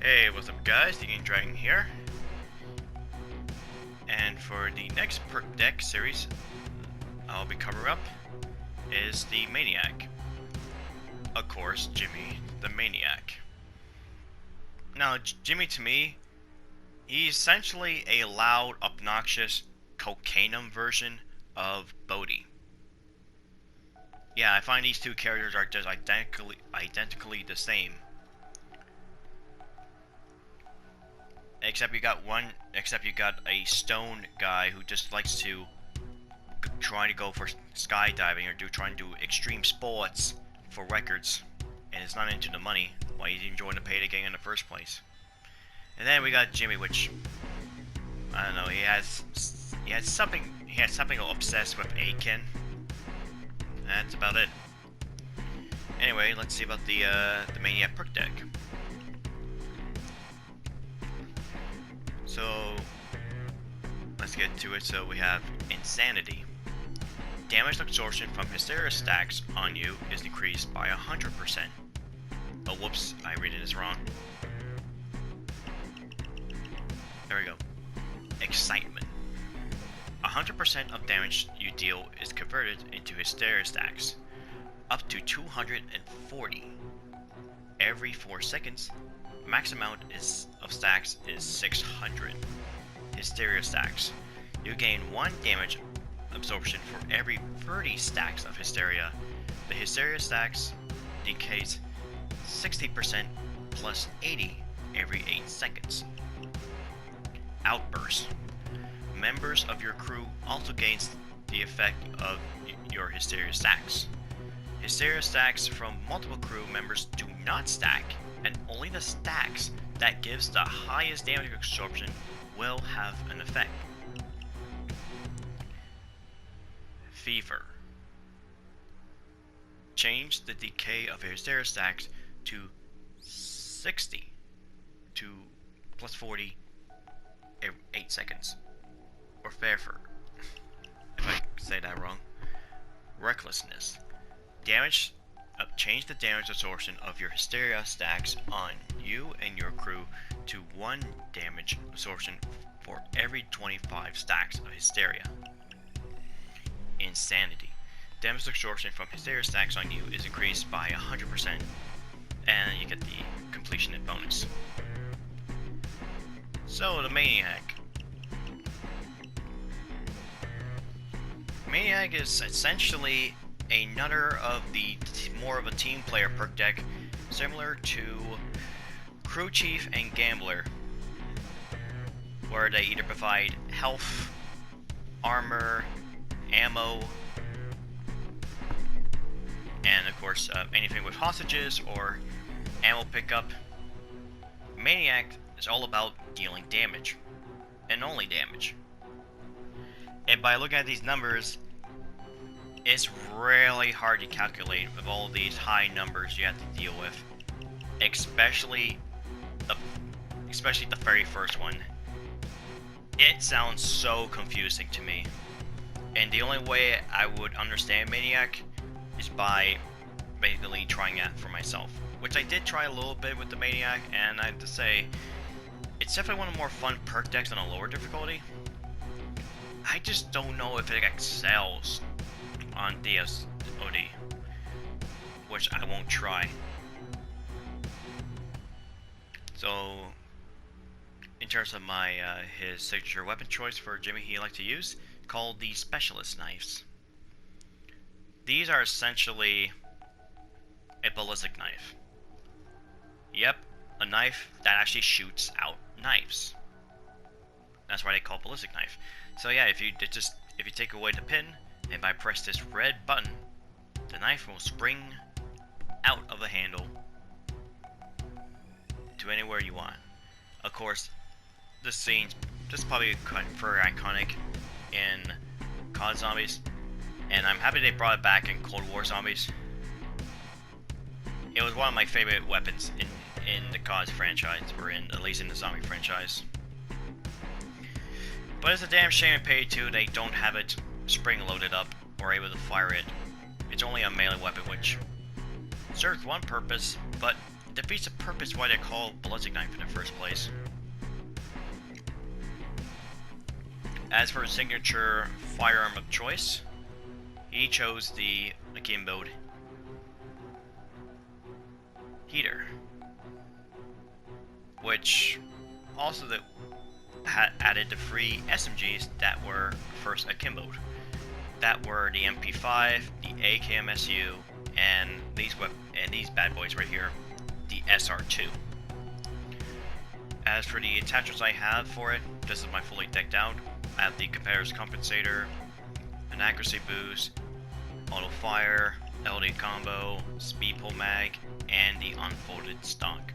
Hey, what's up guys, the Game Dragon here. And for the next Perk deck series I'll be covering up is the Maniac. Of course, Jimmy the Maniac. Now, Jimmy to me, he's essentially a loud, obnoxious, cocainum version of Bodhi. Yeah, I find these two characters are just identically the same. Except you got a stone guy who just likes to try to go for skydiving or trying to do extreme sports for records, and is not into the money. Why he's enjoying the Payday game in the first place. And then we got Jimmy, which I don't know. He has something obsessed with Aiken. That's about it. Anyway, let's see about the Maniac Perk deck. So, let's get to it. So we have Insanity. Damage absorption from Hysteria stacks on you is decreased by 100%. Oh, whoops, I read it wrong. There we go. Excitement. 100% of damage you deal is converted into Hysteria stacks, up to 240 every 4 seconds. Max amount of stacks is 600 Hysteria stacks. You gain 1 damage absorption for every 30 stacks of Hysteria. The Hysteria stacks decays 60% plus 80 every 8 seconds. Outburst. Members of your crew also gains the effect of your Hysteria stacks. Hysteria stacks from multiple crew members do not stack, and only the stacks that gives the highest damage absorption will have an effect. Fever. Change the decay of your Hysteria stacks to 60 to plus 40 every 8 seconds. Or Fever, if I say that wrong. Recklessness. Change the damage absorption of your Hysteria stacks on you and your crew to 1 damage absorption for every 25 stacks of Hysteria. Insanity. Damage absorption from Hysteria stacks on you is increased by 100%, and you get the completion bonus. So, the Maniac. Maniac is essentially another of the more of a team player perk deck, similar to Crew Chief and Gambler, where they either provide health, armor, ammo, and of course anything with hostages or ammo pickup. Maniac is all about dealing damage, and only damage. And by looking at these numbers, it's really hard to calculate with all these high numbers you have to deal with, especially the very first one. It sounds so confusing to me, and the only way I would understand Maniac is by basically trying it for myself, which I did try a little bit with the Maniac, and I have to say, it's definitely one of the more fun perk decks on a lower difficulty. I just don't know if it excels on DSOD, which I won't try. So, in terms of his signature weapon choice for Jimmy he likes to use, called the Specialist Knives. These are essentially a ballistic knife. Yep, a knife that actually shoots out knives. That's why they call it ballistic knife. So yeah, if you take away the pin, and by press this red button, the knife will spring out of the handle to anywhere you want. Of course, this is probably very iconic in COD Zombies, and I'm happy they brought it back in Cold War Zombies. It was one of my favorite weapons in the COD franchise, or at least in the zombie franchise. But it's a damn shame in Payday 2 they don't have it spring-loaded up or able to fire it. It's only a melee weapon, which serves one purpose, but defeats the purpose why they call Ballistic Knife in the first place. As for his signature firearm of choice, he chose the akimboed heater, which also had added the free SMGs that were first akimboed. That were the MP5, the AKMSU, and these bad boys right here, the SR2. As for the attachments I have for it, this is my fully decked out. I have the competitor's compensator, an accuracy boost, auto fire, LD combo, speed pull mag, and the unfolded stock.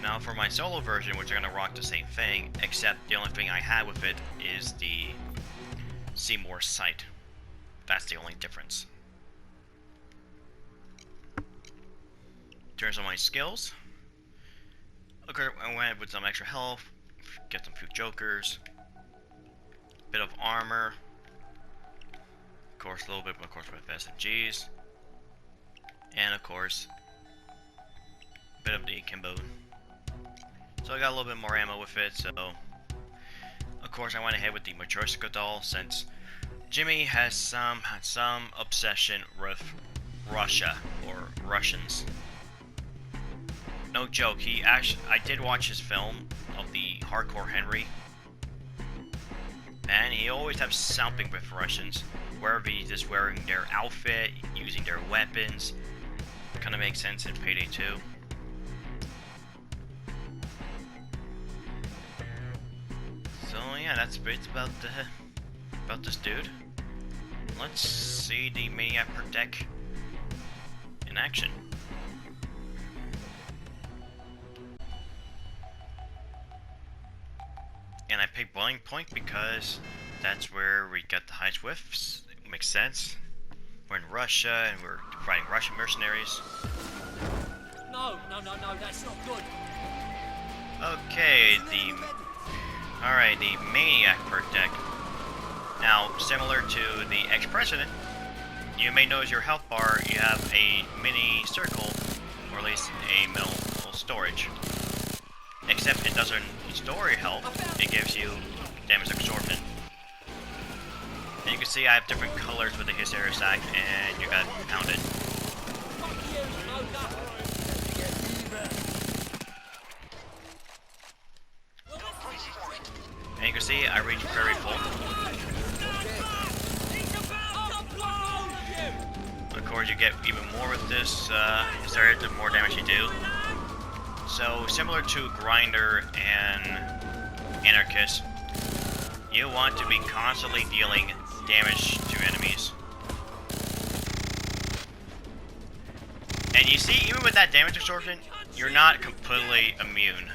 Now for my solo version, which are going to rock the same thing, except the only thing I have with it is the Seymour sight. That's the only difference. In terms of my skills, okay, I went with some extra health, get some few jokers, bit of armor, of course a little bit, of course with SMGs, and of course a bit of the akimbo. So I got a little bit more ammo with it. So of course I went ahead with the Matryoshka doll, since Jimmy has had some obsession with Russia or Russians. No joke, I did watch his film of the Hardcore Henry, and he always has something with Russians, wherever he's just wearing their outfit, using their weapons. Kind of makes sense in Payday 2. So yeah, that's it about this dude. Let's see the Maniac Perk deck in action. And I picked Boiling Point because that's where we get the highest whiffs. It makes sense. We're in Russia and we're fighting Russian mercenaries. No, that's not good. Okay, Alright, the Maniac Perk deck. Now, similar to the ex-president, you may notice your health bar, you have a mini circle, or at least a middle storage. Except it doesn't store your health, it gives you damage absorption. And you can see I have different colors with the hysteria sack, and you got pounded. And you can see I reach very full. Of course you get even more with this hysteria, the more damage you do. So, similar to Grinder and Anarchist, you want to be constantly dealing damage to enemies. And you see, even with that damage absorption, you're not completely immune.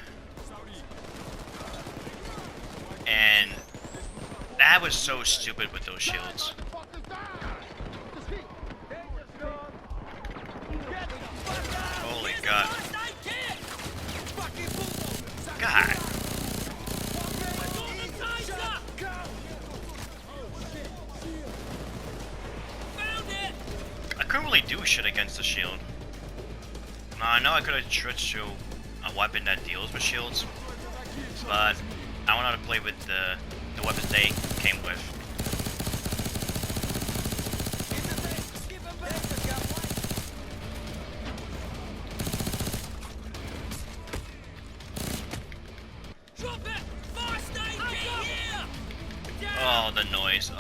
And that was so stupid with those shields. Holy God. God. I couldn't really do shit against the shield. Now, I know I could have switched to a weapon that deals with shields, but I want to play with the weapons they came with. Oh, the noise.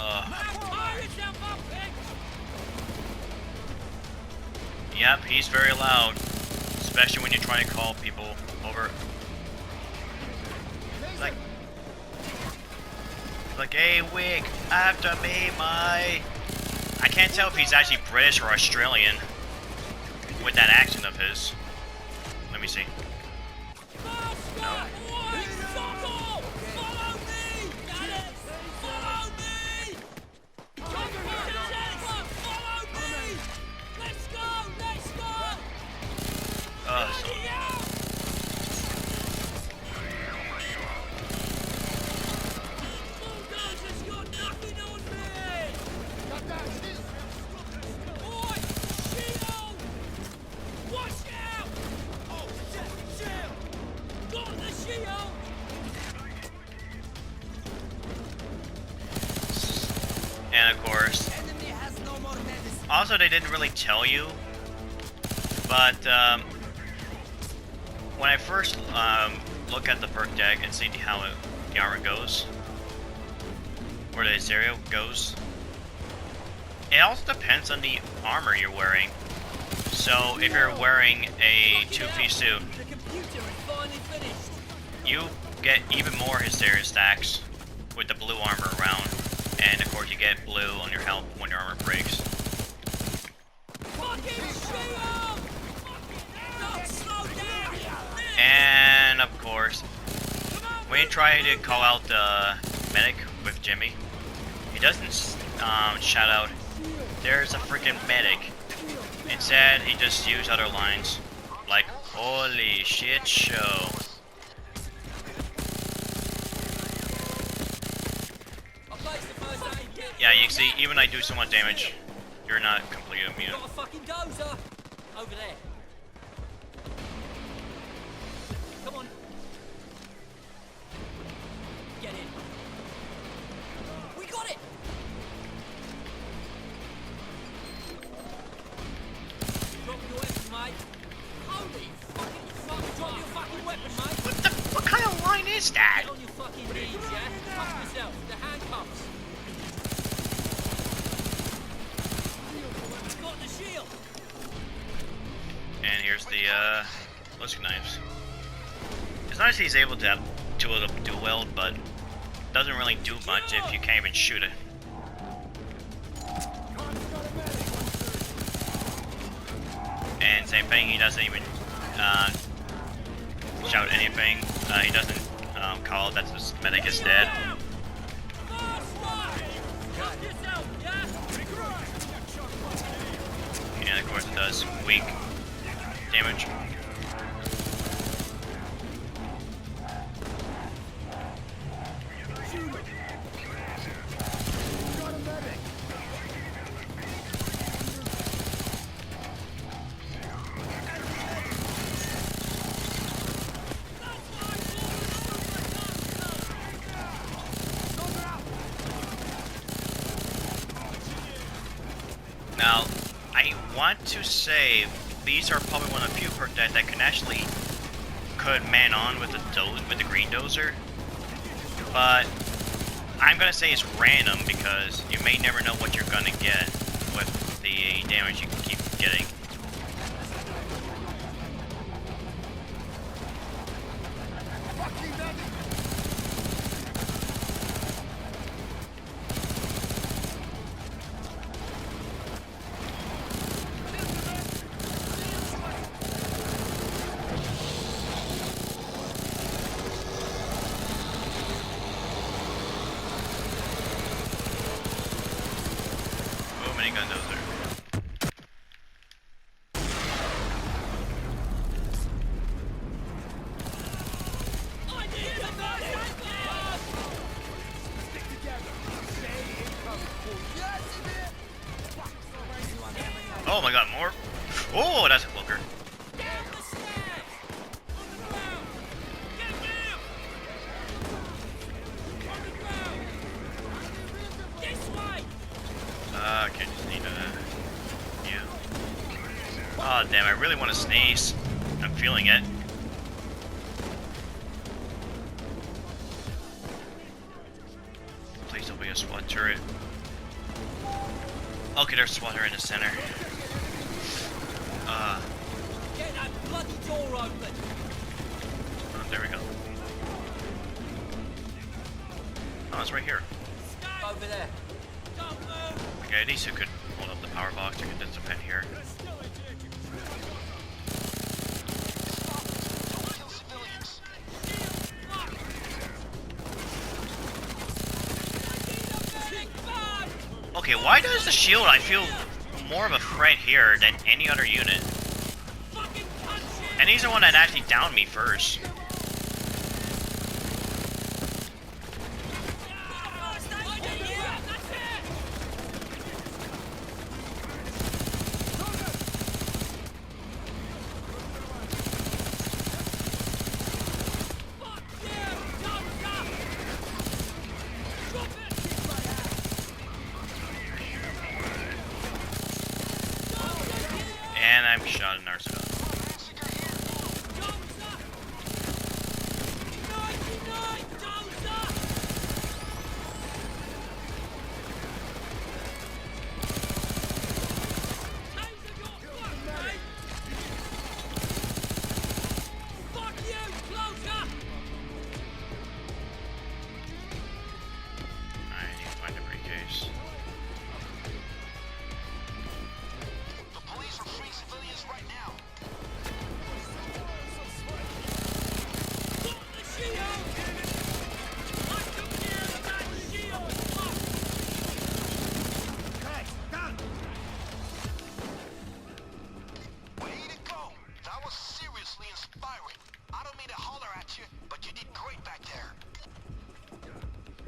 Yep, he's very loud, especially when you're trying to call people over. Like, hey, Wig, after me, my... I can't tell if he's actually British or Australian with that accent of his. Let me see. No. Watch And of course, also they didn't really tell you, but when I first look at the perk deck and see how the armor goes, or the stereo goes, it also depends on the armor you're wearing. So if you're wearing a two-piece suit, you get even more hysteria stacks with the blue armor around, and of course you get blue on your health when your armor breaks. And of course, when you try to call out the medic with Jimmy, he doesn't shout out, "There's a freaking medic." Instead, he just used other lines like, "Holy shit show." Yeah, you see, even I do so much damage, you're not completely immune. Got a fucking dozer over there. Come on. Get in. We got it. Drop your weapon, mate. Holy fucking fuck! Drop your fucking weapon, mate. What kind of line is that? Get on your fucking knees, yeah? Cuff yourself. The handcuffs. Got the shield. And here's the Lisk knives. It's nice he's able to have two of them dual wield, but doesn't really do much if you can't even shoot it. And same thing, he doesn't even shout anything. He doesn't call that the medic is dead. And of course it does weak damage. Now, I want to say these are probably one of the few perk decks that can actually could man on with the green dozer, but I'm gonna say it's random because you may never know what you're gonna get with the damage you can keep getting. Gun dozer. Oh my god, more? Oh, that's a cloaker. Okay, just need a... Yeah. Oh, damn, I really want to sneeze. I'm feeling it. Please don't be a SWAT turret. Okay, there's a SWAT turret in the center. Get that bloody door open. Oh, there we go. Oh, it's right here. Over there. Don't move. Okay, at least you could hold up the power box. You could just defend here. Okay, why does the shield I feel more of a threat here than any other unit? And he's the one that actually downed me first. time shot in arsenal.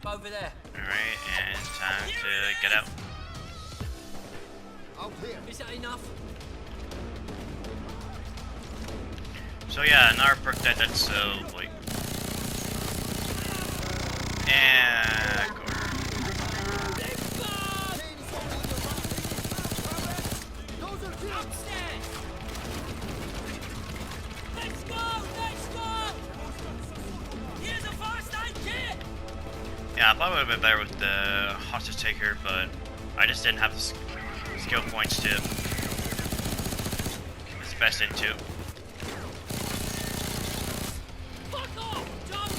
Over there. Alright, and time to get out. Is that enough? So yeah, another perk that's wait. And Upstairs. Let's go! Let's go! Here's a first aid kit! yeah, I probably would have been better with the hostage taker, but I just didn't have the skill points to invest into. Fuck off! Don't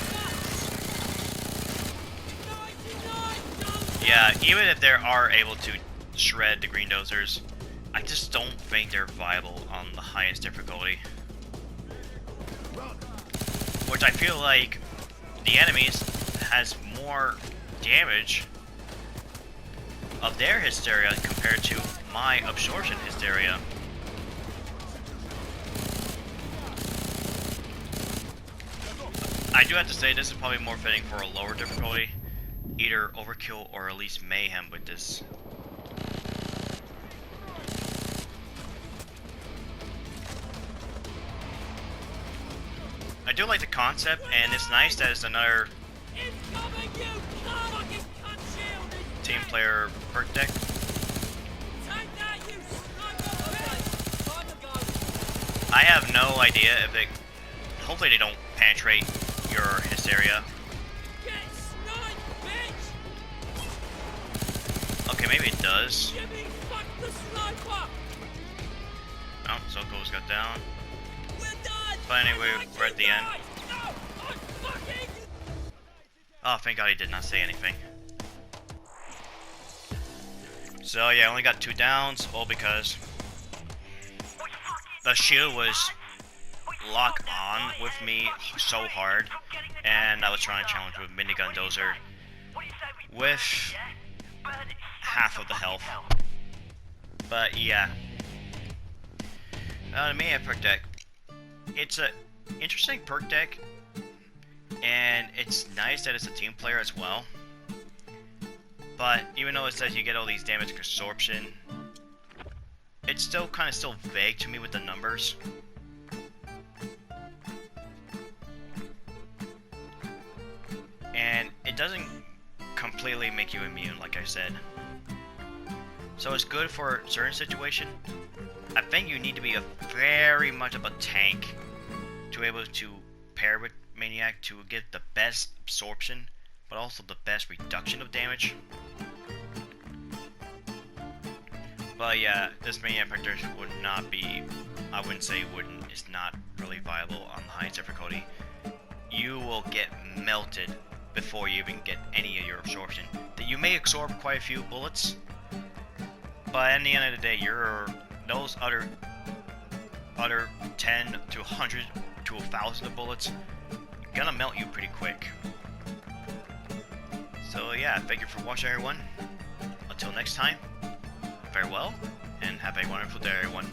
Yeah, even if they are able to shred the green dozers, I just don't think they're viable on the highest difficulty. Which I feel like the enemies has more damage of their hysteria compared to my absorption hysteria. I do have to say this is probably more fitting for a lower difficulty. Either overkill or at least mayhem with this. I do like the concept, and it's nice that it's another team player perk deck. I have no idea if it. Hopefully, they don't penetrate your hysteria. Okay, maybe it does. Oh, Zoko's got down. But anyway, we're at the end. Oh, thank God he did not say anything. So yeah, I only got 2 downs, all because the shield was locked on with me so hard, and I was trying to challenge with minigun dozer with half of the health. But yeah, the Maniac perk deck. It's a interesting perk deck, and it's nice that it's a team player as well. But even though it says you get all these damage absorption, it's still kind of vague to me with the numbers. And it doesn't completely make you immune, like I said. So it's good for certain situation. I think you need to be very much of a tank to be able to pair with Maniac to get the best absorption, but also the best reduction of damage. But yeah, this Maniac Perk would not be, I wouldn't say wouldn't, it's not really viable on the highest difficulty. You will get melted before you even get any of your absorption. That you may absorb quite a few bullets, but at the end of the day, those other 10 to 100 to 1,000 of bullets gonna melt you pretty quick. So yeah, thank you for watching, everyone. Until next time, farewell, and have a wonderful day, everyone.